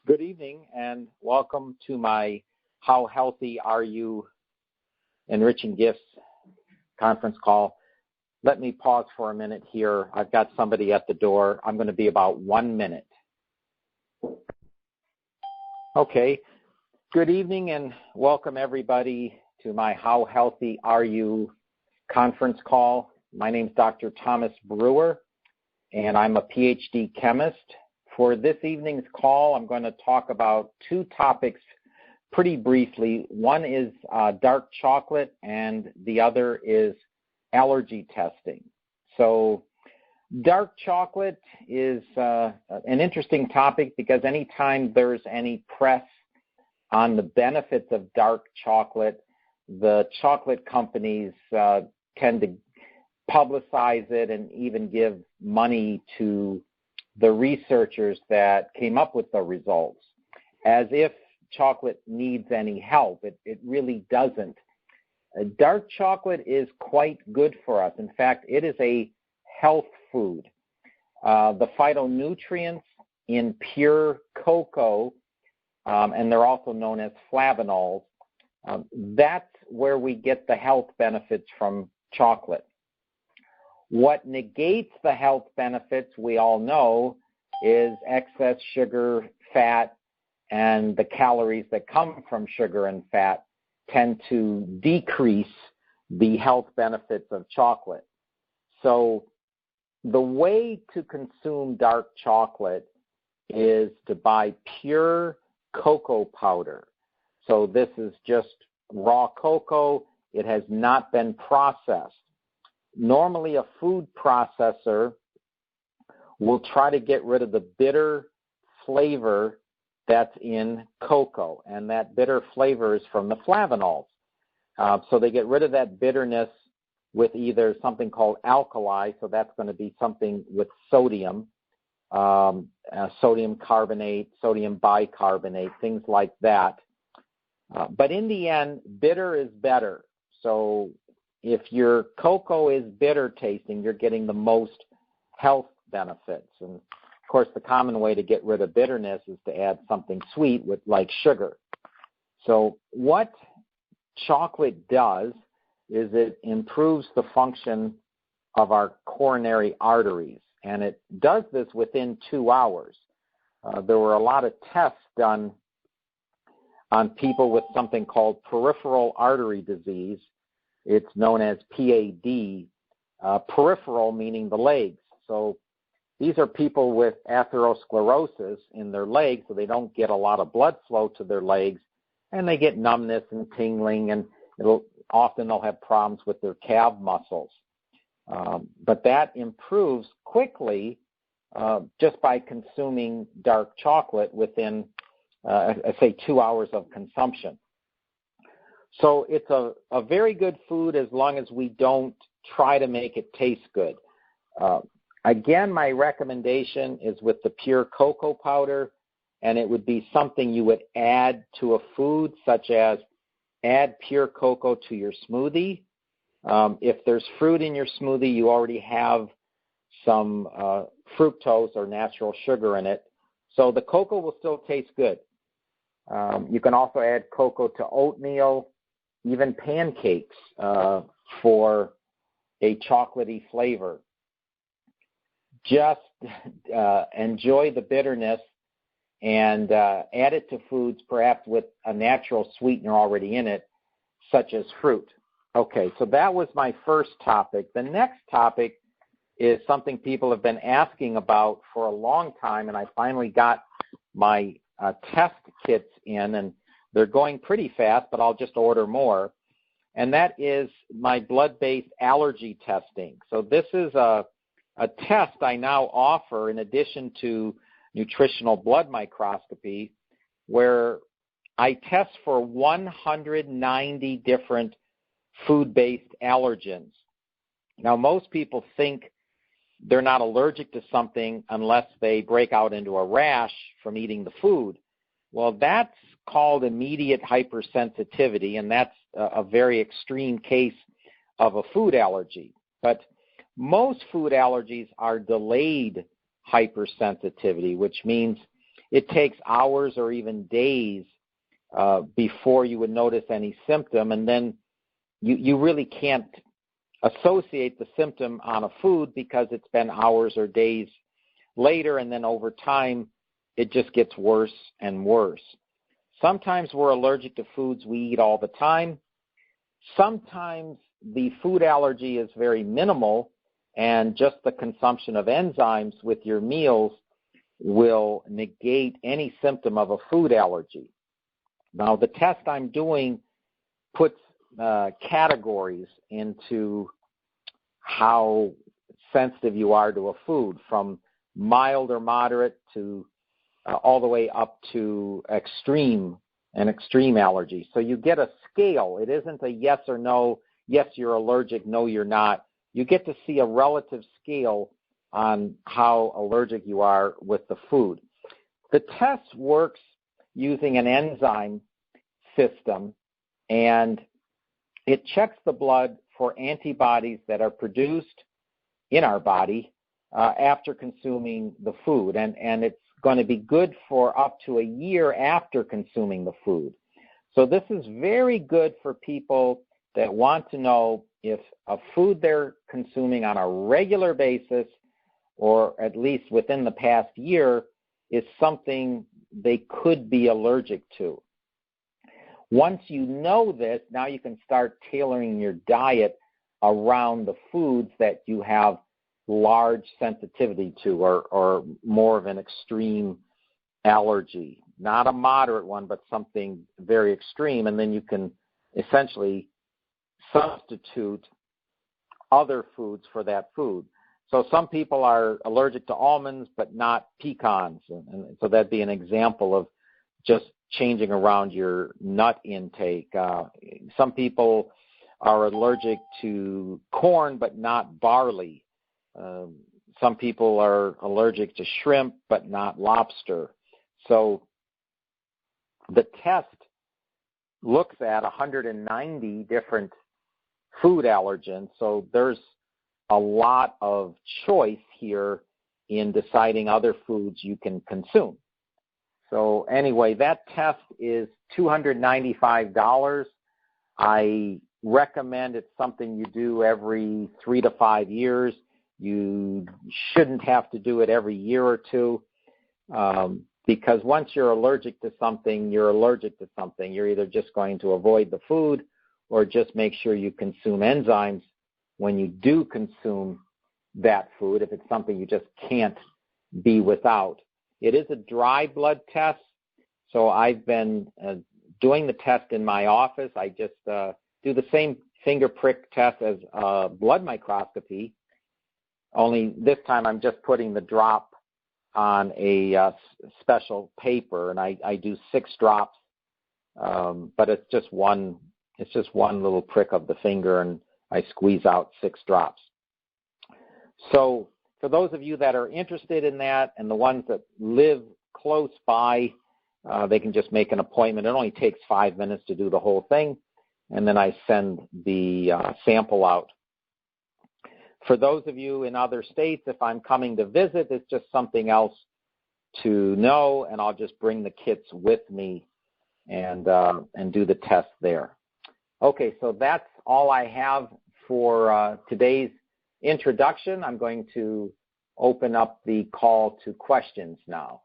Good evening and welcome to my How Healthy Are You Enriching Gifts conference call. Let me pause for a minute here. I've got somebody at the door. I'm going to be about 1 minute. Okay. Good evening and welcome everybody to my How Healthy Are You conference call. My name is Dr. Thomas Brewer and I'm a PhD chemist. For this evening's call, I'm going to talk about two topics pretty briefly. One is dark chocolate, and the other is allergy testing. So dark chocolate is an interesting topic because anytime there's any press on the benefits of dark chocolate, the chocolate companies tend to publicize it and even give money to the researchers that came up with the results, as if chocolate needs any help. It really doesn't. Dark chocolate is quite good for us. In fact, it is a health food. The phytonutrients in pure cocoa, and they're also known as flavanols, that's where we get the health benefits from chocolate. What negates the health benefits, we all know, is excess sugar, fat, and the calories that come from sugar and fat tend to decrease the health benefits of chocolate. So the way to consume dark chocolate is to buy pure cocoa powder. So this is just raw cocoa. It has not been processed. Normally, a food processor will try to get rid of the bitter flavor that's in cocoa, and that bitter flavor is from the flavanols. So they get rid of that bitterness with either something called alkali, so that's going to be something with sodium, sodium carbonate, sodium bicarbonate, things like that. But in the end, bitter is better. So if your cocoa is bitter tasting, you're getting the most health benefits. And of course, the common way to get rid of bitterness is to add something sweet with like sugar. So what chocolate does is it improves the function of our coronary arteries, and it does this within 2 hours. There were a lot of tests done on people with something called peripheral artery disease. It's known as PAD, peripheral meaning the legs. So these are people with atherosclerosis in their legs, so they don't get a lot of blood flow to their legs, and they get numbness and tingling, and often they'll have problems with their calf muscles. But that improves quickly just by consuming dark chocolate within, say, 2 hours of consumption. So it's a very good food as long as we don't try to make it taste good. Again, my recommendation is with the pure cocoa powder, and it would be something you would add to a food, such as add pure cocoa to your smoothie. If there's fruit in your smoothie, you already have some fructose or natural sugar in it, so the cocoa will still taste good. You can also add cocoa to oatmeal, even pancakes for a chocolatey flavor. Just enjoy the bitterness and add it to foods perhaps with a natural sweetener already in it, such as fruit. Okay, so that was my first topic. The next topic is something people have been asking about for a long time, and I finally got my test kits in, and they're going pretty fast, but I'll just order more. And that is my blood-based allergy testing. So this is a test I now offer in addition to nutritional blood microscopy, where I test for 190 different food-based allergens. Now, most people think they're not allergic to something unless they break out into a rash from eating the food. Well, that's called immediate hypersensitivity, and that's a very extreme case of a food allergy. But most food allergies are delayed hypersensitivity, which means it takes hours or even days before you would notice any symptom, and then you really can't associate the symptom on a food because it's been hours or days later, and then over time it just gets worse and worse. Sometimes we're allergic to foods we eat all the time. Sometimes the food allergy is very minimal, and just the consumption of enzymes with your meals will negate any symptom of a food allergy. Now, the test I'm doing puts categories into how sensitive you are to a food, from mild or moderate to all the way up to extreme allergy. So you get a scale. It isn't a yes or no, yes, you're allergic, no, you're not. You get to see a relative scale on how allergic you are with the food. The test works using an enzyme system, and it checks the blood for antibodies that are produced in our body after consuming the food, and it's going to be good for up to a year after consuming the food. So this is very good for people that want to know if a food they're consuming on a regular basis, or at least within the past year, is something they could be allergic to. Once you know this, now you can start tailoring your diet around the foods that you have large sensitivity to, or more of an extreme allergy. Not a moderate one, but something very extreme, and then you can essentially substitute other foods for that food. So some people are allergic to almonds but not pecans, and so that'd be an example of just changing around your nut intake. Some people are allergic to corn but not barley. Some people are allergic to shrimp but not lobster. So the test looks at 190 different food allergens, so there's a lot of choice here in deciding other foods you can consume. So anyway, that test is $295. I recommend it's something you do every 3 to 5 years. You shouldn't have to do it every year or two, because once you're allergic to something, you're allergic to something. You're either just going to avoid the food or just make sure you consume enzymes when you do consume that food, if it's something you just can't be without. It is a dry blood test, so I've been doing the test in my office. I just do the same finger prick test as blood microscopy, only this time I'm just putting the drop on a special paper, and I do 6 drops, but it's just one little prick of the finger, and I squeeze out 6 drops. So for those of you that are interested in that, and the ones that live close by, they can just make an appointment. It only takes 5 minutes to do the whole thing, and then I send the sample out. For those of you in other states, if I'm coming to visit, it's just something else to know, and I'll just bring the kits with me and do the test there. Okay, so that's all I have for today's introduction. I'm going to open up the call to questions now.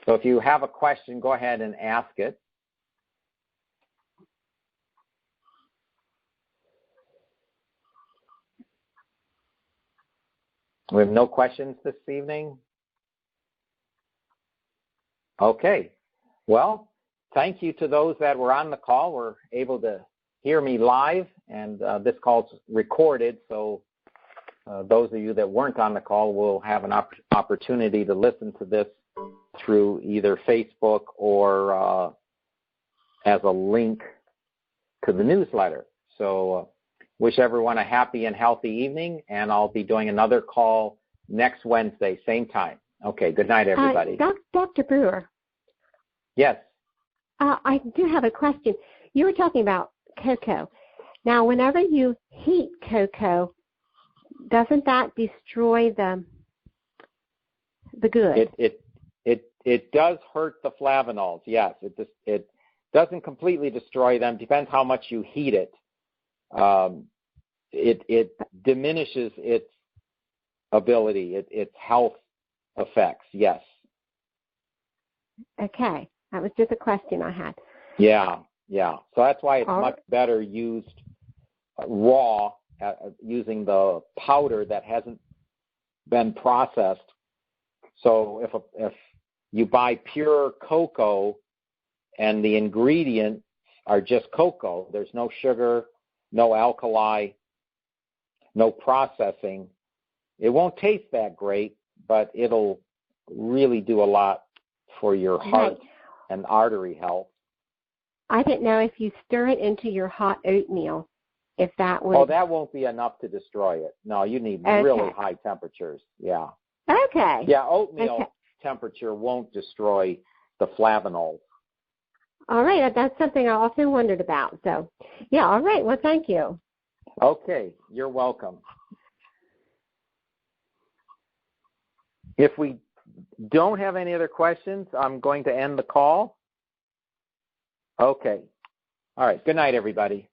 So if you have a question, go ahead and ask it. We have no questions this evening? Okay. Well, thank you to those that were on the call, were able to hear me live, and this call is recorded, so those of you that weren't on the call will have an opportunity to listen to this through either Facebook or as a link to the newsletter. So wish everyone a happy and healthy evening, and I'll be doing another call next Wednesday, same time. Okay, good night, everybody. Dr. Brewer. Yes. I do have a question. You were talking about cocoa. Now, whenever you heat cocoa, doesn't that destroy the the good. It does hurt the flavanols. Yes, it doesn't completely destroy them. Depends how much you heat it. It diminishes its ability, its health effects. Yes. Okay, that was just a question I had. Yeah. So that's why it's much better used raw, using the powder that hasn't been processed. So if you buy pure cocoa and the ingredients are just cocoa, there's no sugar, no alkali, no processing, it won't taste that great, but it'll really do a lot for your heart and artery health. I didn't know if you stir it into your hot oatmeal, if that would... Oh, that won't be enough to destroy it. No, you need really high temperatures. Yeah. Okay. Yeah, oatmeal temperature won't destroy the flavanols. All right, that's something I often wondered about. So, yeah, all right. Well, thank you. Okay, you're welcome. If we don't have any other questions, I'm going to end the call. Okay. All right. Good night, everybody.